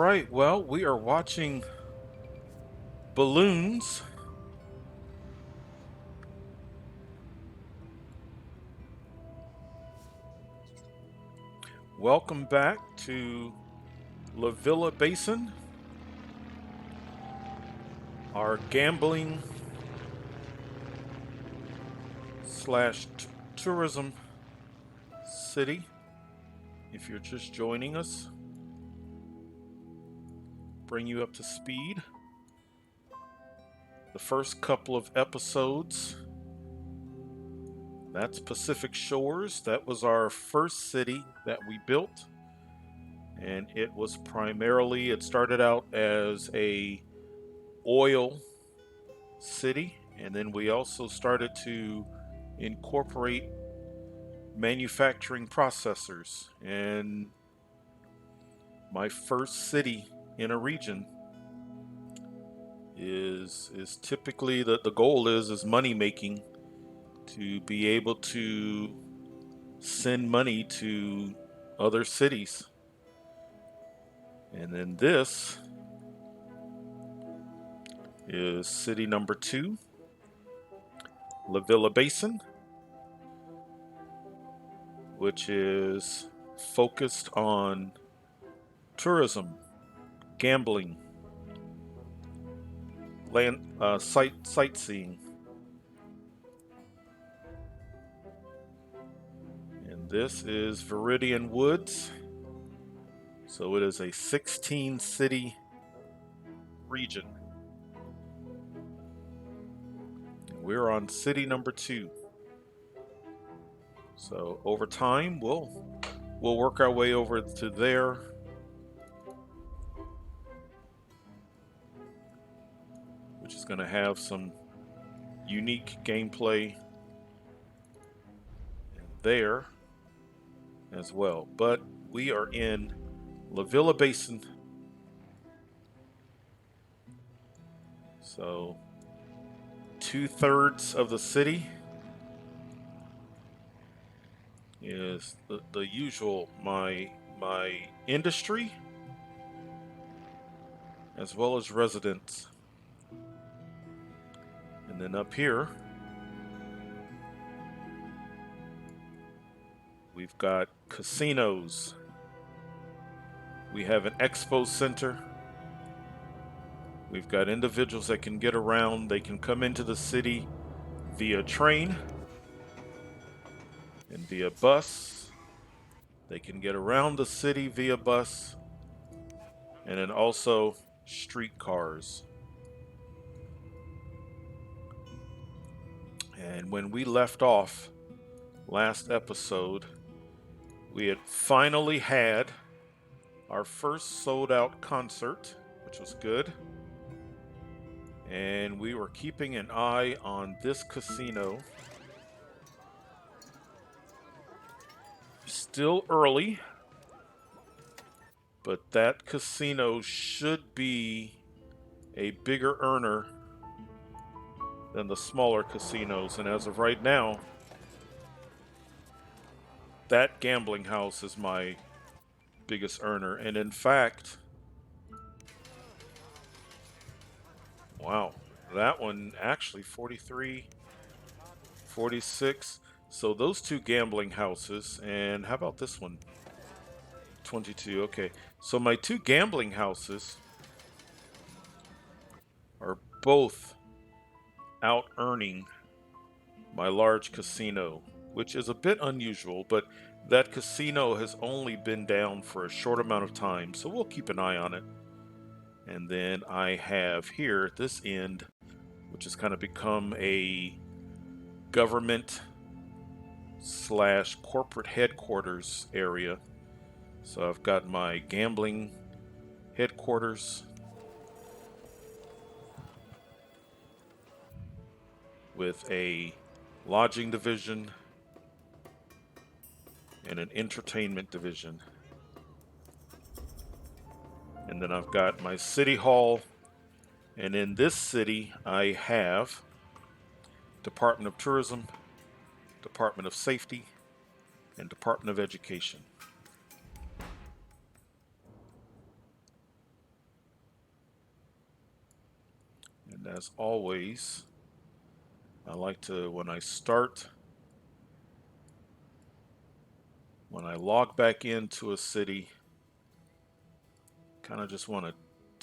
right, well, we are watching balloons. Welcome back to La Villa Basin, our gambling slash tourism city. If you're just joining us, bring you up to speed. The first couple of episodes, that's Pacific Shores. That was our first city that we built. And it was primarily, it started out as a oil city, and then we also started to incorporate manufacturing processors. And my first city in a region is typically the goal is money making, to be able to send money to other cities. And then this is city number 2, La Villa Basin, which is focused on tourism, gambling, sightseeing. And this is Viridian Woods. So it is a 16 city region. We're on city number 2. So over time, we'll work our way over to there. Which is going to have some unique gameplay there as well. But we are in La Villa Basin. So 2/3 of the city is the usual, my industry as well as residents. And then up here we've got casinos. We have an expo center. We've got individuals that can get around. They can come into the city via train and via bus. They can get around the city via bus, and then also streetcars. And when we left off last episode, we had finally had our first sold out concert, which was good. And we were keeping an eye on this casino. Still early, but that casino should be a bigger earner than the smaller casinos. And as of right now, that gambling house is my biggest earner. And in fact, wow, that one actually 43, 46. So those two gambling houses, and how about this one? 22, okay. So my two gambling houses are both out earning my large casino, which is a bit unusual, but that casino has only been down for a short amount of time, so we'll keep an eye on it. And then I have here at this end, which has kind of become a government slash corporate headquarters area. So I've got my gambling headquarters with a lodging division and an entertainment division. And then I've got my city hall. And in this city, I have Department of Tourism, Department of Safety, and Department of Education. as always, I like to, when I log back into a city, kind of just want to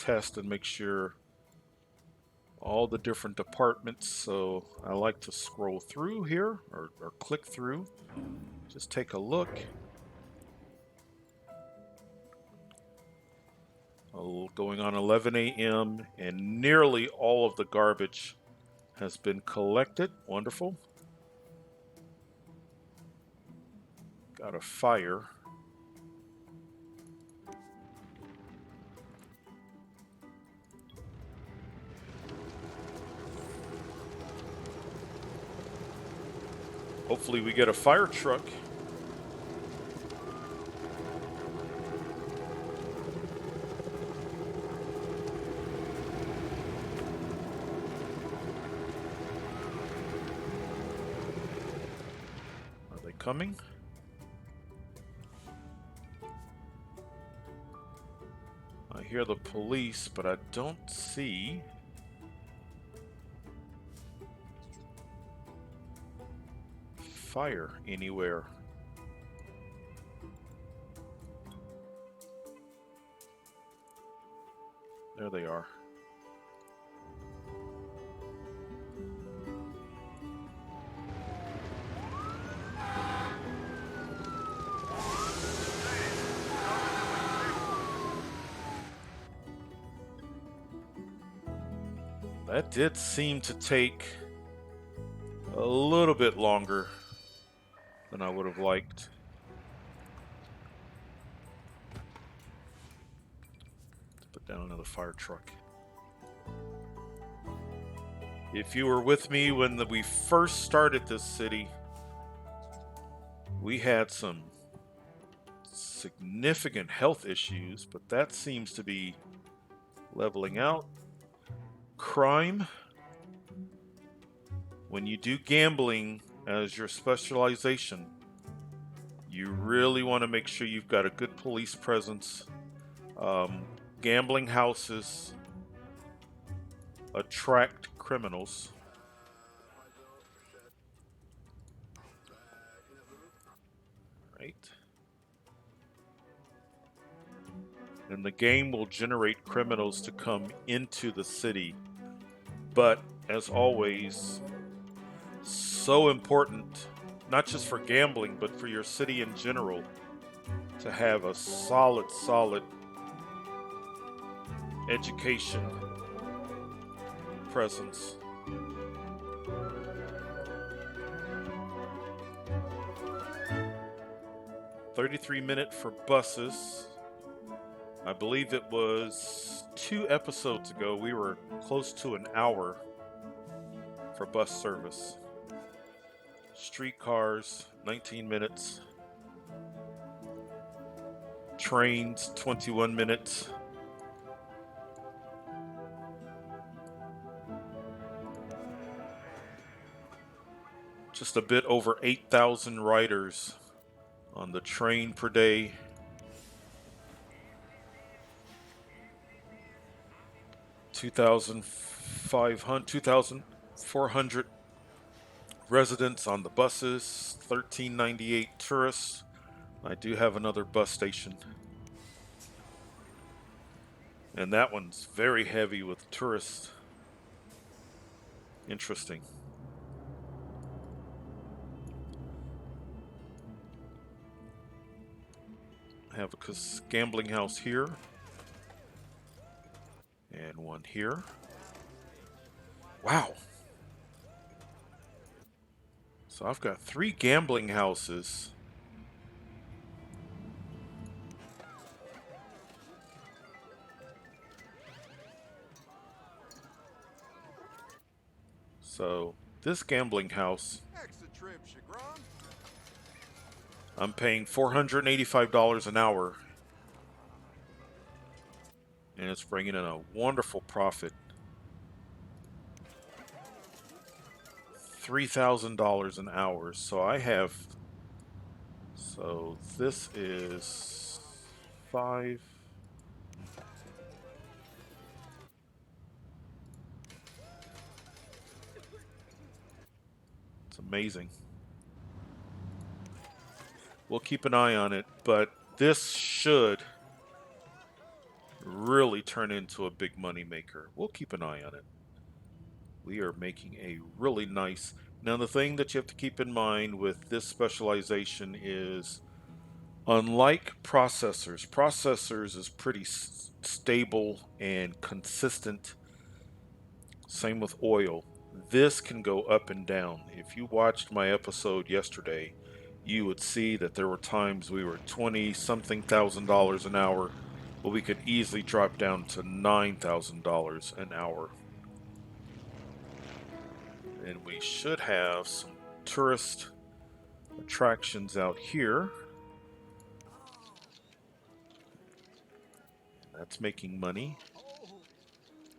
test and make sure all the different departments. So I like to scroll through here or click through, just take a look. Going on 11 a.m. and nearly all of the garbage has been collected. Wonderful. Got a fire. Hopefully we get a fire truck. Are they coming? I hear the police, but I don't see fire anywhere. There they are. That did seem to take a little bit longer than I would have liked. Let's put down another fire truck. If you were with me when we first started this city, we had some significant health issues, but that seems to be leveling out. Crime. When you do gambling as your specialization, you really want to make sure you've got a good police presence. Gambling houses attract criminals. Right. And the game will generate criminals to come into the city. But as always, so important, not just for gambling, but for your city in general, to have a solid education presence. $33 for buses. I believe it was 2 episodes ago we were close to an hour for bus service. Streetcars, 19 minutes. Trains, 21 minutes. Just a bit over 8,000 riders on the train per day. 2,400 residents on the buses, 1,398 tourists. I do have another bus station. And that one's very heavy with tourists. Interesting. I have a gambling house here. And one here. Wow. So I've got 3 gambling houses. So this gambling house, I'm paying $485 an hour. And it's bringing in a wonderful profit. $3,000 an hour. So this is 5. Amazing. We'll keep an eye on it, but this should really turn into a big money maker. We'll keep an eye on it. We are making a really nice. Now, the thing that you have to keep in mind with this specialization is, unlike processors is pretty stable and consistent. Same with oil. This can go up and down. If you watched my episode yesterday, you would see that there were times we were 20 something thousand dollars an hour, but we could easily drop down to $9,000 an hour. And we should have some tourist attractions out here. That's making money.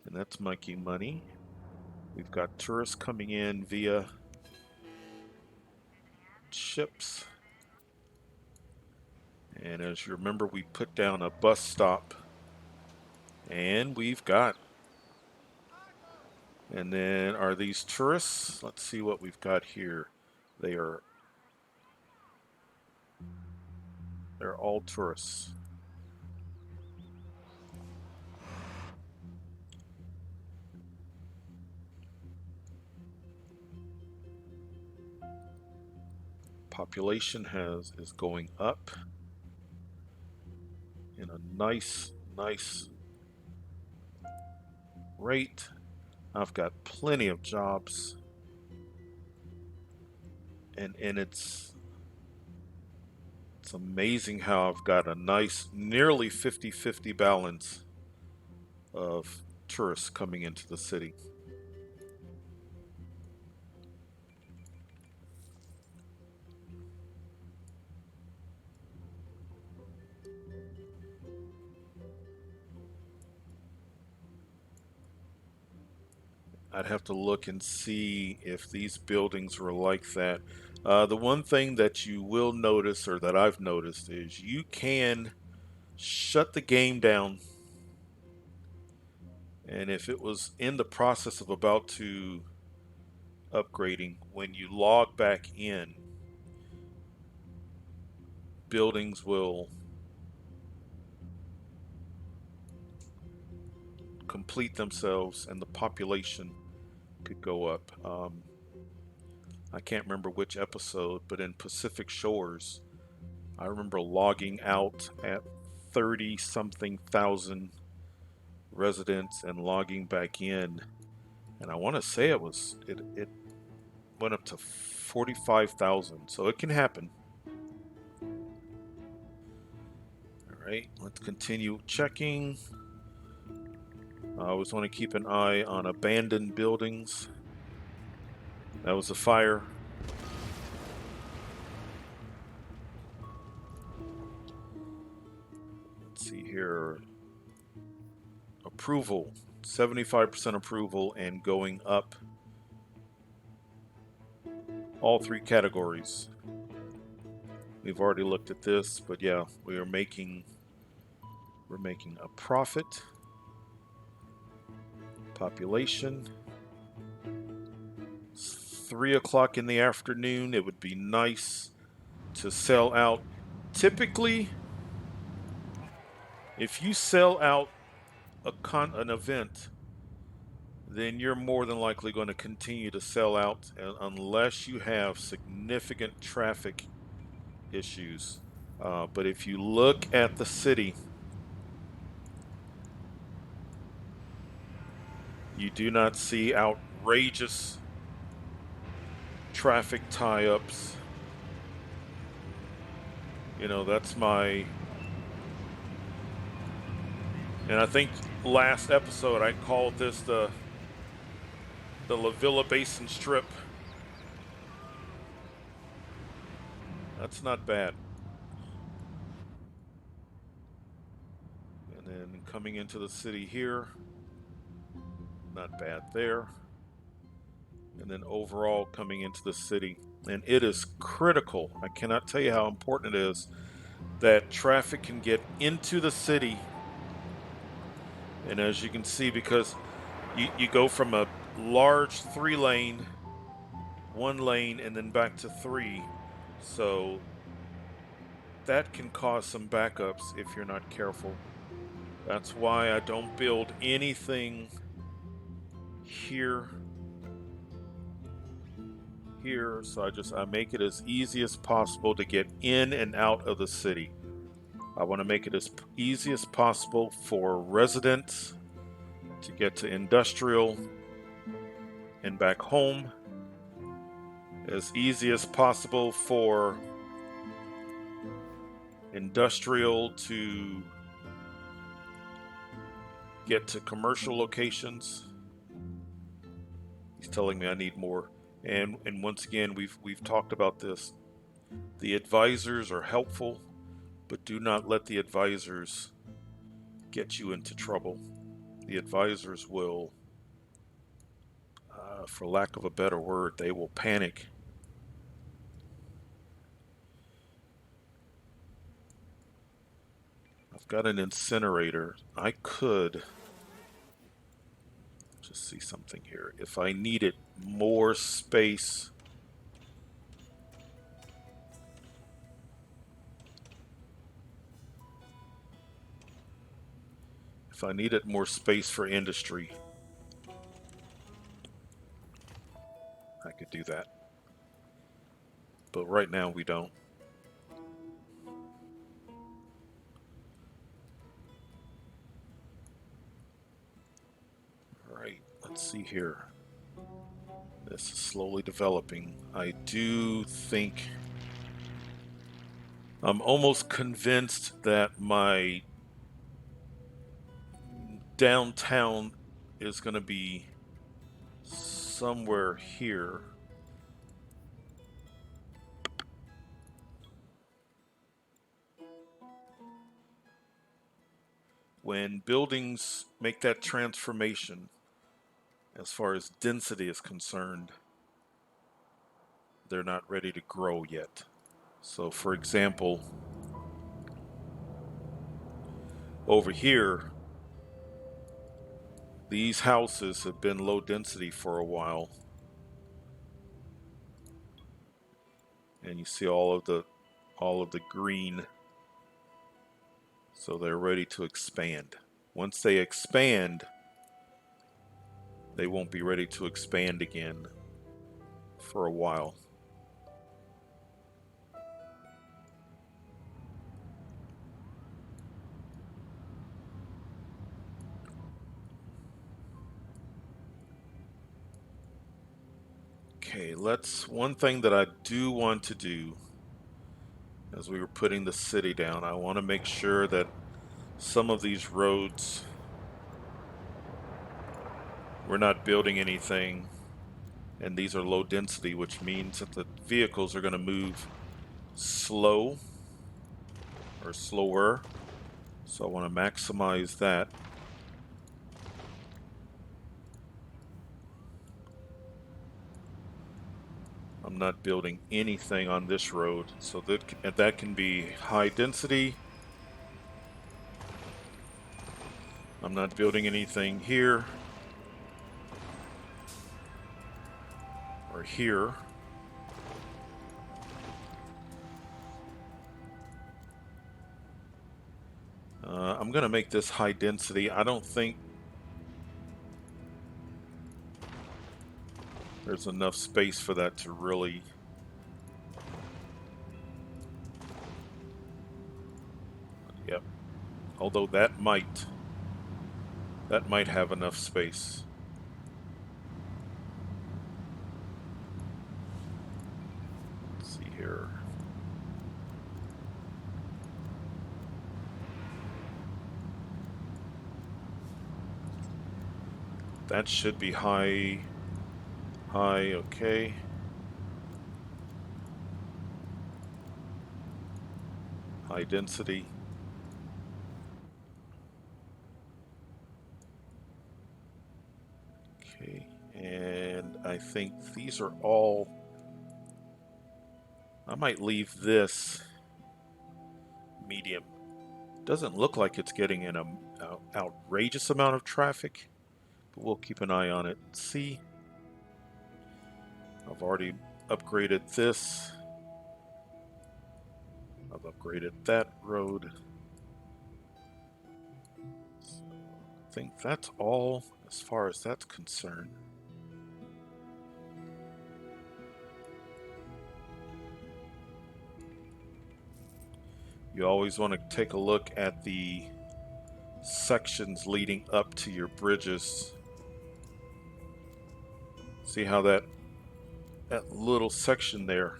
And that's making money. We've got tourists coming in via ships. And as you remember, we put down a bus stop. And we've got. And then are these tourists? Let's see what we've got here. They're all tourists. Population is going up in a nice rate. I've got plenty of jobs, and it's amazing how I've got a nice nearly 50-50 balance of tourists coming into the city. I'd have to look and see if these buildings were like that. The one thing that you will notice, or that I've noticed, is you can shut the game down, and if it was in the process of about to upgrading, when you log back in, buildings will complete themselves and the population could go up. I can't remember which episode, but in Pacific Shores, I remember logging out at 30 something thousand residents and logging back in, and I want to say it went up to 45,000. So it can happen. All right, let's continue checking. I always want to keep an eye on abandoned buildings. That was a fire. Let's see here. Approval, 75% approval and going up. All three categories. We've already looked at this, but yeah, we're making a profit. Population. 3 o'clock in the afternoon. It would be nice to sell out. Typically, if you sell out an event, then you're more than likely going to continue to sell out unless you have significant traffic issues. But if you look at the city, you do not see outrageous traffic tie-ups. You know, that's my... And I think last episode I called this the La Villa Basin Strip. That's not bad. And then coming into the city here, not bad there. And then overall coming into the city. And it is critical, I cannot tell you how important it is, that traffic can get into the city. And as you can see, because you go from a large 3-lane one lane and then back to 3. So that can cause some backups if you're not careful. That's why I don't build anything here, so I make it as easy as possible to get in and out of the city. I want to make it as easy as possible for residents to get to industrial and back home, as easy as possible for industrial to get to commercial locations. He's telling me I need more. And once again, we've talked about this. The advisors are helpful, but do not let the advisors get you into trouble. The advisors will, for lack of a better word, they will panic. I've got an incinerator. I could just see something here. If I needed more space, for industry, I could do that. But right now we don't. All right, let's see here. This is slowly developing. I do think, I'm almost convinced that my downtown is going to be somewhere here. When buildings make that transformation, as far as density is concerned, they're not ready to grow yet. So for example, over here, these houses have been low density for a while. And you see all of the green. So they're ready to expand. Once they expand, they won't be ready to expand again for a while. Okay, one thing that I do want to do, as we were putting the city down, I want to make sure that some of these roads, we're not building anything, and these are low density, which means that the vehicles are going to move slow or slower. So I want to maximize that. I'm not building anything on this road, so that can be high density. I'm not building anything here or here. I'm going to make this high density. I don't think there's enough space for that to really... Yep. Although that might have enough space. Let's see here. That should be high, okay. High density. Okay, and I think these are all, I might leave this medium. Doesn't look like it's getting an outrageous amount of traffic, but we'll keep an eye on it. See, I've already upgraded this. I've upgraded that road. So I think that's all as far as that's concerned. You always want to take a look at the sections leading up to your bridges. See how that little section there,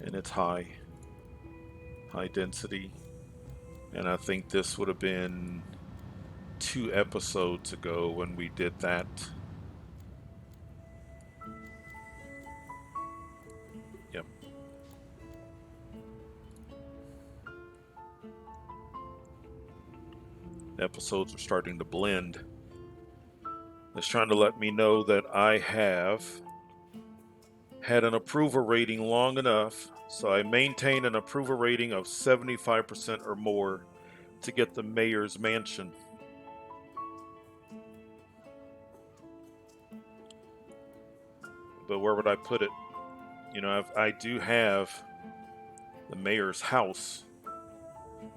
and it's high density. And I think this would have been 2 episodes ago when we did that. Yep. Episodes are starting to blend. It's trying to let me know that I have had an approval rating long enough, so I maintain an approval rating of 75% or more to get the mayor's mansion. But where would I put it? You know, I do have the mayor's house,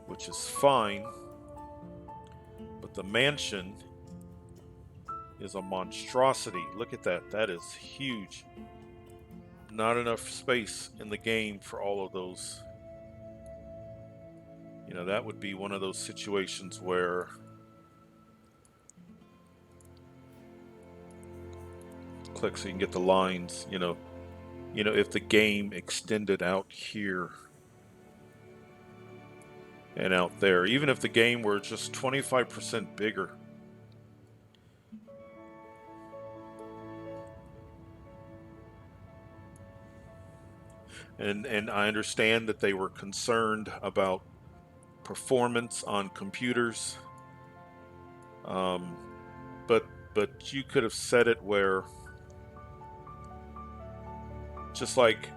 which is fine, but the mansion is a monstrosity. Look at that. That is huge. Not enough space in the game for all of those. You know, that would be one of those situations where click so you can get the lines, you know, if the game extended out here and out there, even if the game were just 25% bigger. And I understand that they were concerned about performance on computers, but you could have set it where, just like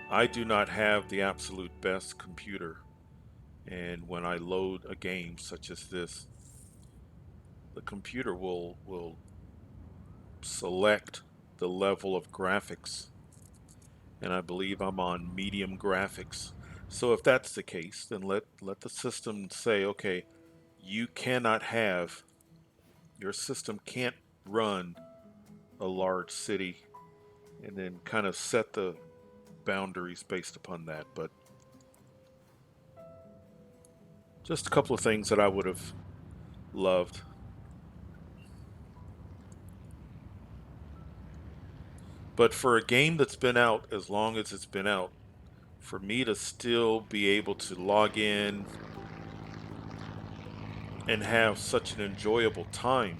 I do not have the absolute best computer, and when I load a game such as this, the computer will select the level of graphics, and I believe I'm on medium graphics. So if that's the case, then let the system say, okay, you cannot have, your system can't run a large city, and then kind of set the boundaries based upon that. But just a couple of things that I would have loved. But for a game that's been out as long as it's been out, for me to still be able to log in and have such an enjoyable time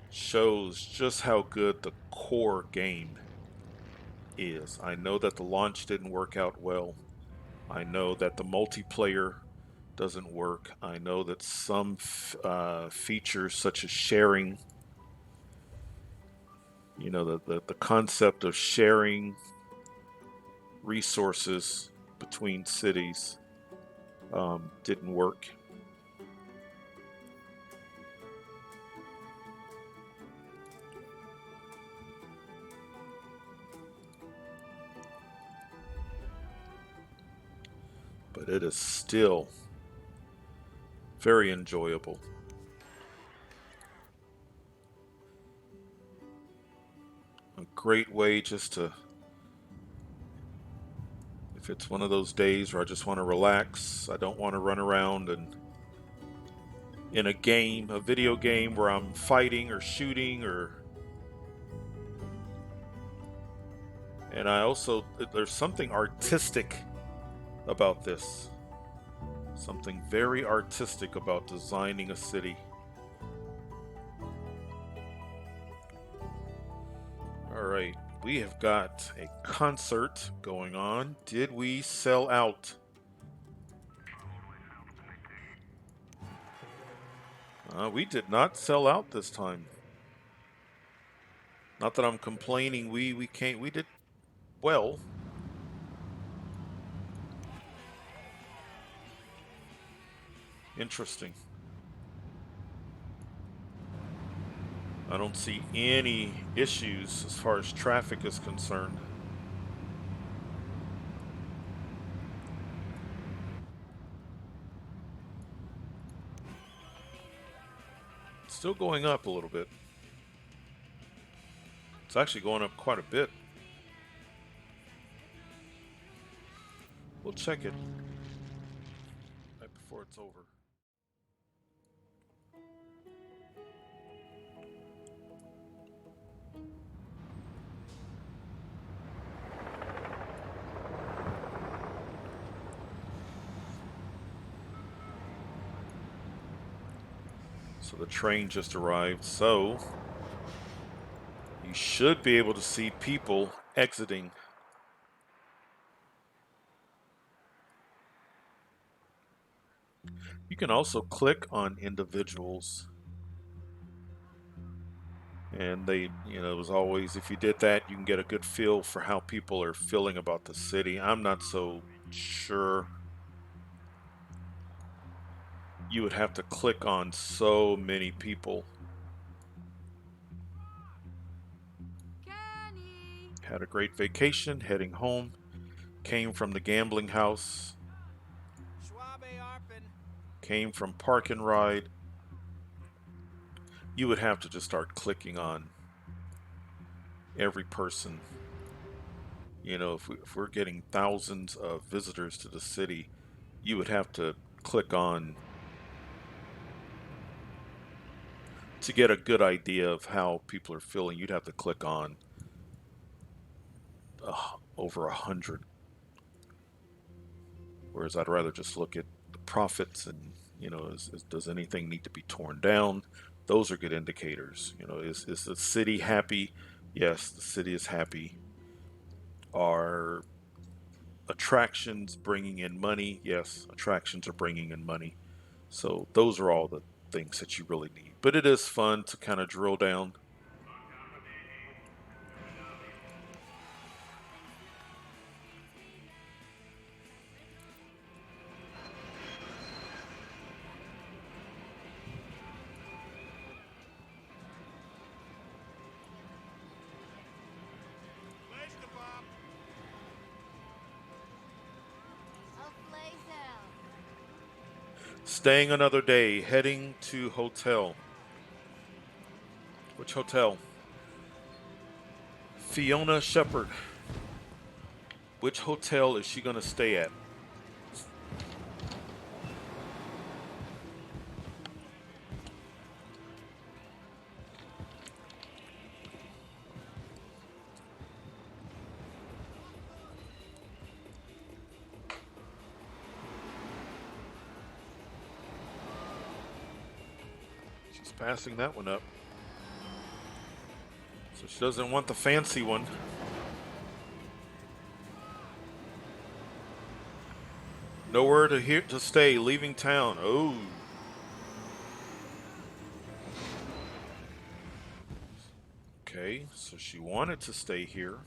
shows just how good the core game is. I know that the launch didn't work out well. I know that the multiplayer doesn't work. I know that some features such as sharing, you know, the concept of sharing resources between cities didn't work. But it is still very enjoyable. A great way just to, if it's one of those days where I just want to relax, I don't want to run around and in a game, a video game where I'm fighting or shooting and I also, there's something artistic about this. Something very artistic about designing a city. All right, we have got a concert going on. Did we sell out? We did not sell out this time. Not that I'm complaining. We can't. We did well. Interesting. I don't see any issues as far as traffic is concerned. Still going up a little bit. It's actually going up quite a bit. We'll check it right before it's over. So the train just arrived, so you should be able to see people exiting. You can also click on individuals. And they, it was always, if you did that, you can get a good feel for how people are feeling about the city. I'm not so sure. You would have to click on so many people. Had a great vacation, heading home. Came from the gambling house. Came from Park and Ride. You would have to just start clicking on every person. If we're getting thousands of visitors to the city, you would have to click on to get a good idea of how people are feeling. You'd have to click on over 100. Whereas I'd rather just look at the profits and, does anything need to be torn down? Those are good indicators. Is the city happy? Yes, the city is happy. Are attractions bringing in money? Yes, attractions are bringing in money. So those are all the things that you really need. But it is fun to kind of drill down. Staying another day, heading to hotel. Which hotel? Fiona Shepherd. Which hotel is she going to stay at? She's passing that one up. So she doesn't want the fancy one. Nowhere to stay, leaving town. Oh. Okay, so she wanted to stay here.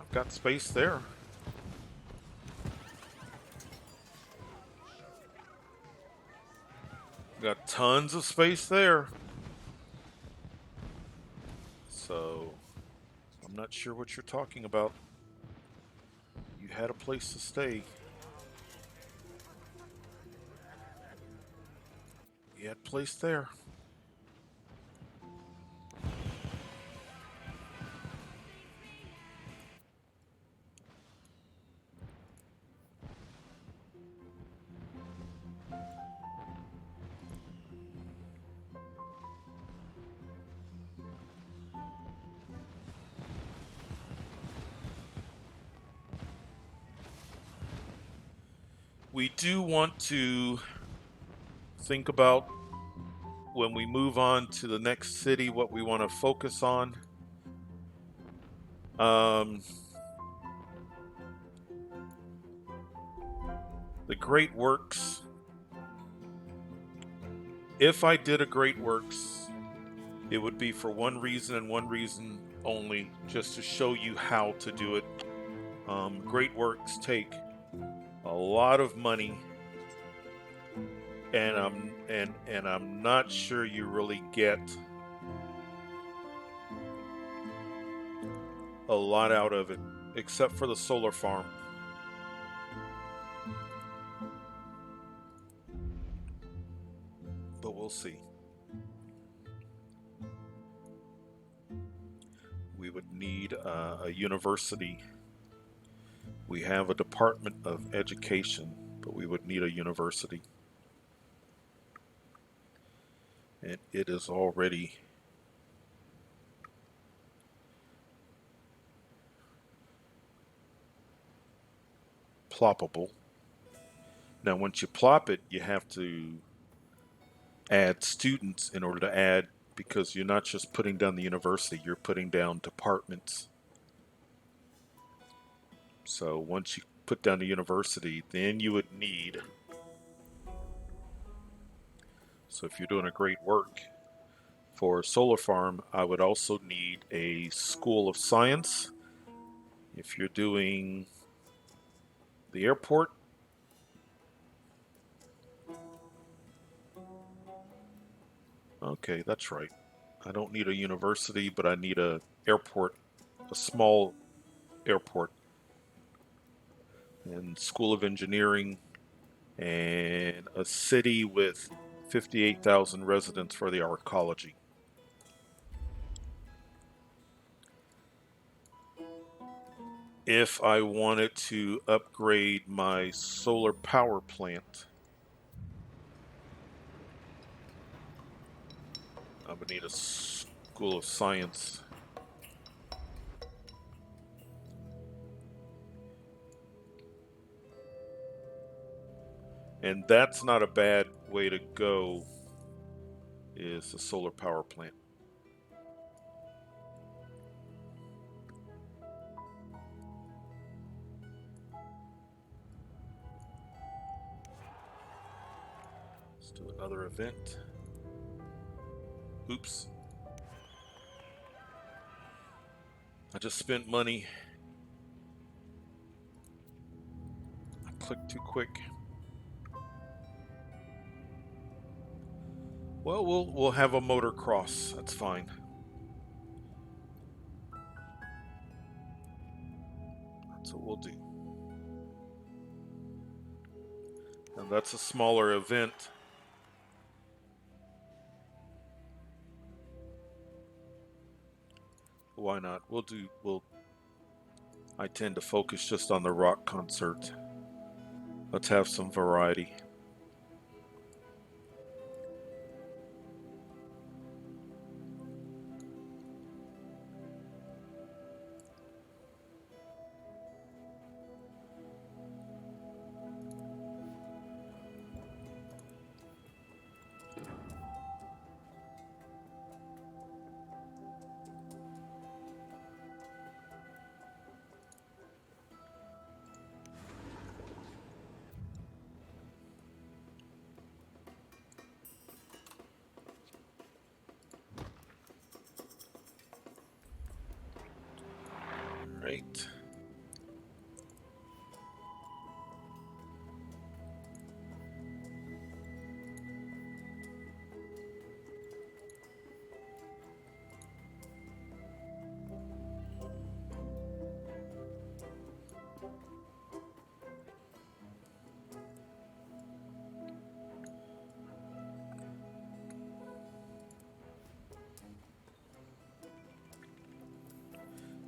I've got space there. Got tons of space there. So, I'm not sure what you're talking about. You had a place to stay. You had place there. We do want to think about when we move on to the next city what we want to focus on. The Great Works. If I did a Great Works, it would be for one reason and one reason only, just to show you how to do it. Great Works take a lot of money, and I'm not sure you really get a lot out of it, except for the solar farm. But we'll see. We would need a university. We have a Department of Education, but we would need a university. And it is already ploppable. Now, once you plop it, you have to add students in order to add, because you're not just putting down the university, you're putting down departments. So once you put down the university, then you would need, so if you're doing a great work for a solar farm, I would also need a school of science. If you're doing the airport, okay, that's right. I don't need a university, but I need a airport, a small airport, and School of Engineering, and a city with 58,000 residents for the arcology. If I wanted to upgrade my solar power plant, I would need a school of science. And that's not a bad way to go, is a solar power plant. Let's do another event. Oops. I just spent money. I clicked too quick. Well, we'll have a motocross. That's fine. That's what we'll do. And that's a smaller event. Why not? I tend to focus just on the rock concert. Let's have some variety. Right.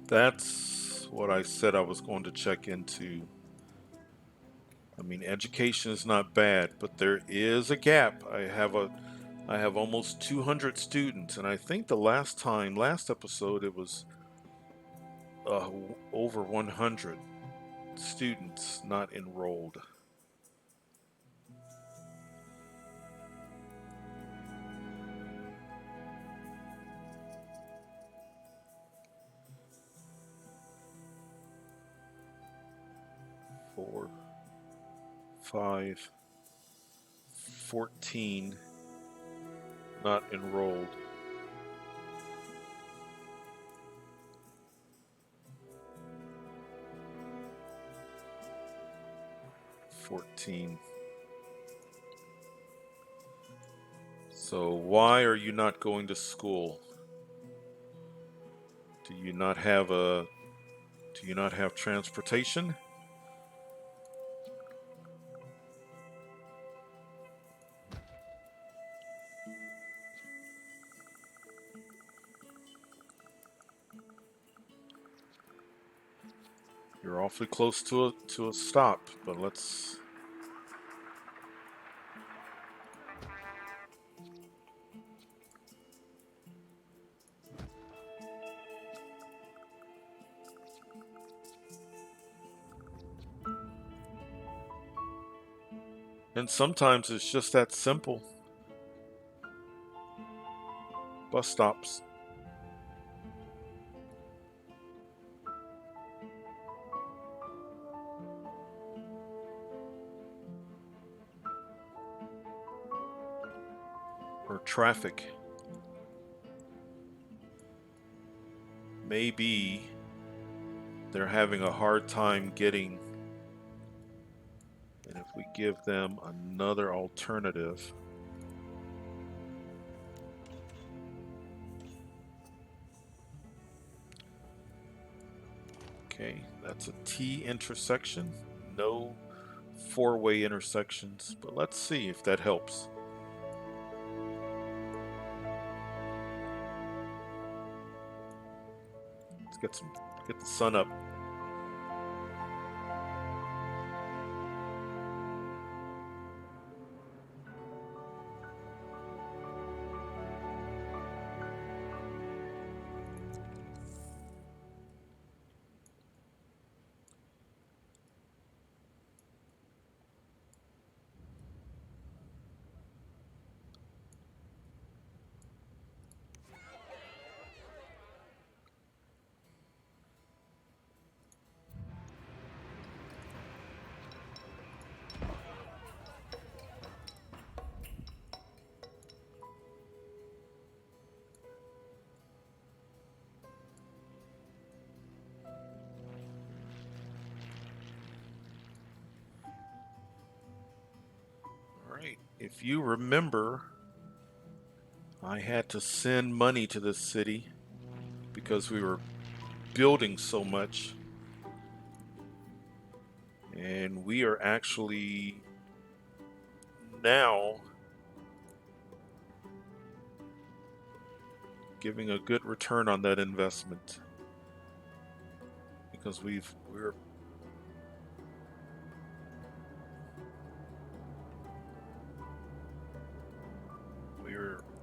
That's what I said I was going to check into. I mean, education is not bad, but there is a gap. I have almost 200 students, and I think the last episode, it was over 100 students not enrolled. Four, 5, 14 not enrolled. 14. So why are you not going to school? Do you not have transportation? You're awfully close to a stop, but let's. And sometimes it's just that simple. Bus stops. Or traffic. Maybe they're having a hard time getting, and if we give them another alternative. Okay, that's a T intersection. No four-way intersections, but let's see if that helps. Let's get the sun up. Right. If you remember, I had to send money to this city because we were building so much. And we are actually now giving a good return on that investment because we're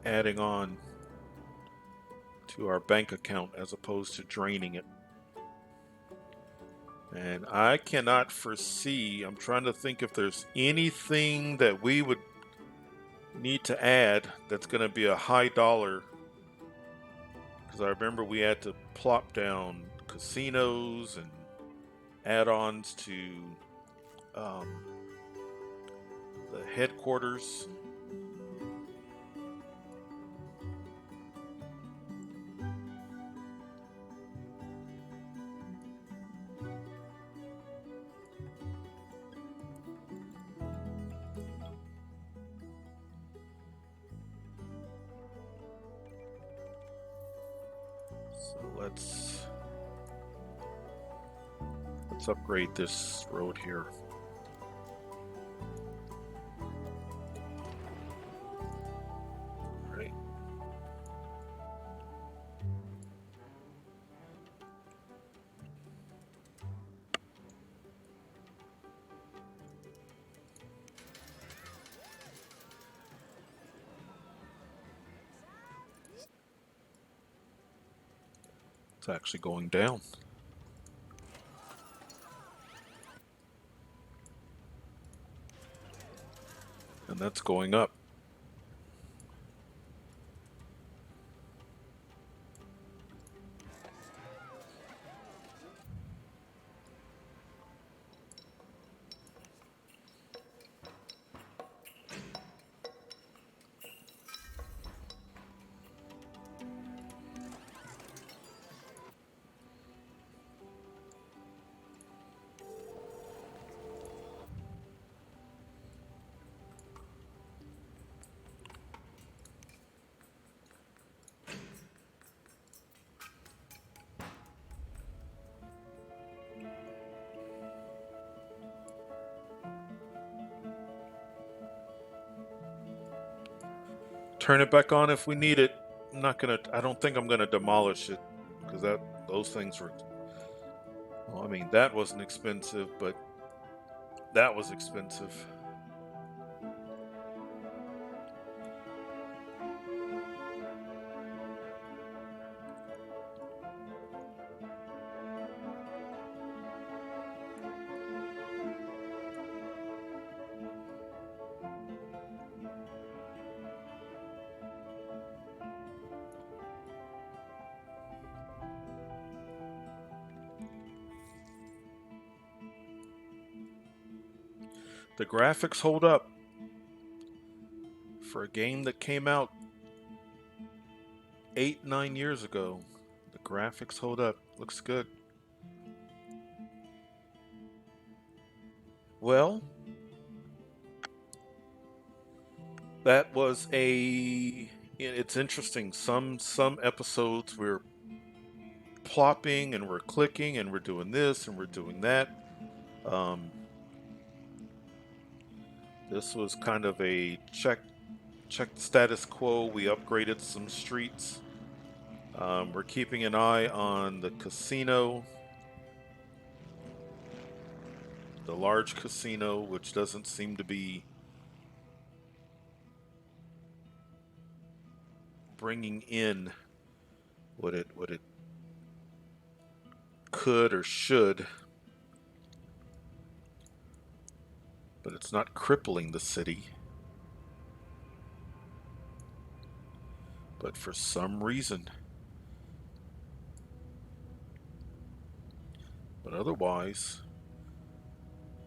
adding on to our bank account as opposed to draining it. And I cannot foresee, I'm trying to think if there's anything that we would need to add that's going to be a high dollar, because I remember we had to plop down casinos and add-ons to the headquarters. So let's upgrade this road here. Right. It's actually going down. And that's going up. turn it back on if we need it. I'm not gonna. I don't think I'm gonna demolish it because those things were. Well, I mean that wasn't expensive, but that was expensive. The graphics hold up for a game that came out 8, 9 years ago. The graphics hold up. Looks good. Well, that was a. It's interesting. Some episodes we're plopping and we're clicking and we're doing this and we're doing that. Um, this was kind of a check the status quo. We upgraded some streets. We're keeping an eye on the casino, the large casino, which doesn't seem to be bringing in what it could or should, but it's not crippling the city. But for some reason, but otherwise,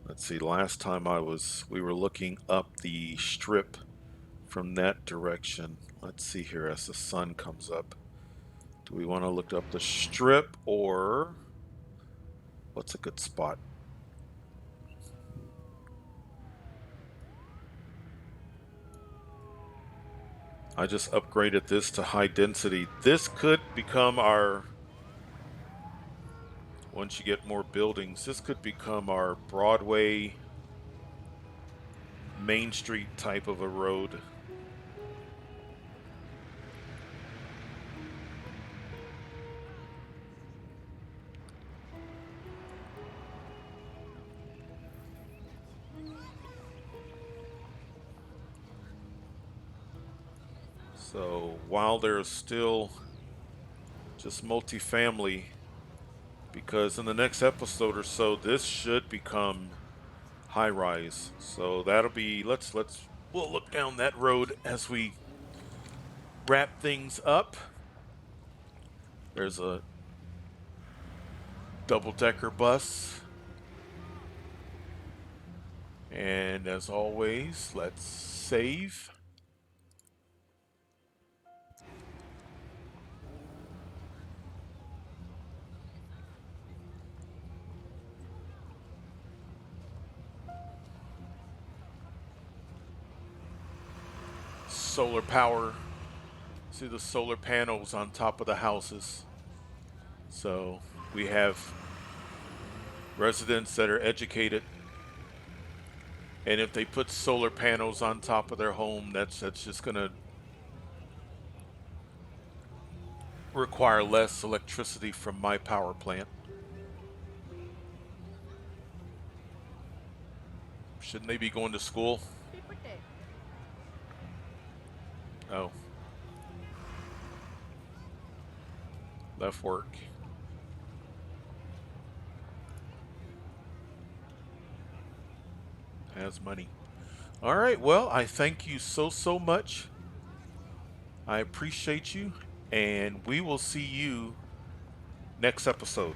let's see, last time we were looking up the strip from that direction. Let's see here as the sun comes up. Do we want to look up the strip, or what's a good spot? I just upgraded this to high density. This could become our, once you get more buildings, this could become our Broadway, Main Street type of a road. So while there's still just multifamily, because in the next episode or so, this should become high rise. So that'll be, we'll look down that road as we wrap things up. There's a double-decker bus. And as always, let's save. Solar power. See the solar panels on top of the houses. So we have residents that are educated, and if they put solar panels on top of their home, that's just gonna require less electricity from my power plant. Shouldn't they be going to school? Oh. Left work. Has money. All right, well, I thank you so much. I appreciate you, and we will see you next episode.